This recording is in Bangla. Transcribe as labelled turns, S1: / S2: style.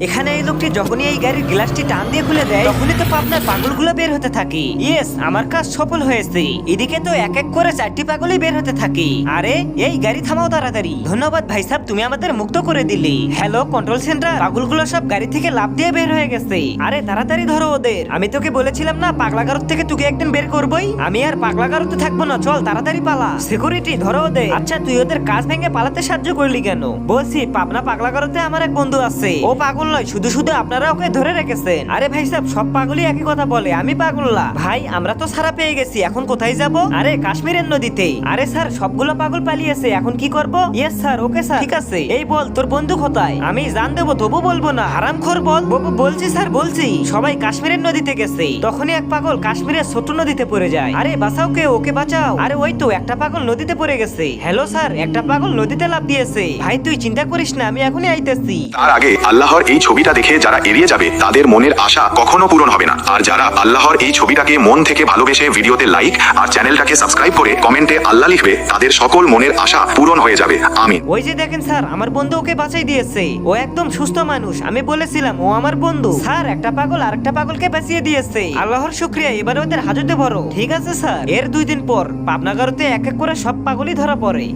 S1: এখানে এই লোকটি যখনই এই গাড়ির গ্লাসটি টান দিয়ে খুলে দেয় তখনই তো পাবনার পাগলগুলো বের হতে থাকে। ইয়েস, আমার কাজ সফল হয়েছে। এদিকে তো এক এক করে 4টি পাগলই বের হতে থাকে। আরে এই গাড়ি থামাও তাড়াতাড়ি। ধন্যবাদ ভাই সাহেব, তুমি আমাদের মুক্ত করে দিলে। হ্যালো কন্ট্রোল সেন্টার, পাগলগুলো সব গাড়ি থেকে লাফ দিয়ে বের হয়ে গেছে। আরে তাড়াতাড়ি ধরো ওদের। আমি তোকে বলেছিলাম না পাগলাগারত থেকে তোকে একদিন বের করবই। আমি আর পাগলাগারতে থাকবো না, চল তাড়াতাড়ি পালা। সিকিউরিটি ধরো ওদের। আচ্ছা তুই ওদের কাজ ভেঙে পালাতে সাহায্য করলি কেন? বলছি পাবনা পাগলাগারতে আমার এক বন্ধু আছে, ও পাগল নয়, শুধু শুধু আপনারা ওকে ধরে রেখেছেন। আরে ভাই সাহেব, সব পাগলই একই কথা বলে, আমি পাগল না। ভাই আমরা তো ছাড়া পেয়ে গেছি, এখন কোথায় যাব? আরে কাশ্মীরের নদীতে। আরে স্যার সবগুলো পাগল পালিয়েছে, এখন কি করব? ইয়েস স্যার, ওকে স্যার, ঠিক আছে। এই বল তোর বন্ধু কোথায়? আমি জান দেবো তবু বলবো না, হারামখোর বল। বলছি স্যার বলছি, সবাই কাশ্মীরের নদীতে গেছে, তখনই এক পাগল কাশ্মীরের ছোট নদীতে পড়ে যায়। আরে বাঁচাও কে, ওকে বাঁচাও। আরে ওই তো একটা পাগল নদীতে পড়ে গেছে। হ্যালো স্যার, একটা পাগল নদীতে লাফ দিয়েছে। ভাই তুই চিন্তা করিস না, আমি এখনই আইতেছি।
S2: তার আগে আল্লাহর এই ছবিটা দেখে যারা এড়িয়ে যাবে তাদের মনের আশা কখনো পূরণ হবে না। আর যারা আল্লাহর এই ছবিটাকে মন থেকে ভালোবেসে ভিডিওতে লাইক আর চ্যানেলটাকে সাবস্ক্রাইব করে কমেন্টে আল্লাহ লিখবে, তাদের সকল মনের আশা পূরণ হয়ে যাবে। আমিন।
S1: ওই যে দেখেন স্যার, আমার বন্ধু ওকে বাঁচাই দিয়েছে। ও একদম সুস্থ মানুষ, আমি বলেছিলাম ও আমার বন্ধু। স্যার একটা পাগল আরেকটা পাগলকে বাঁচিয়ে দিয়েছে, আল্লাহর শুকরিয়া। এবারে ওদের হাজতে ভরো। ঠিক আছে স্যার। এর 2 দিন পর পাবনাগরতে এক এক করে সব পাগলই ধরা পড়ে।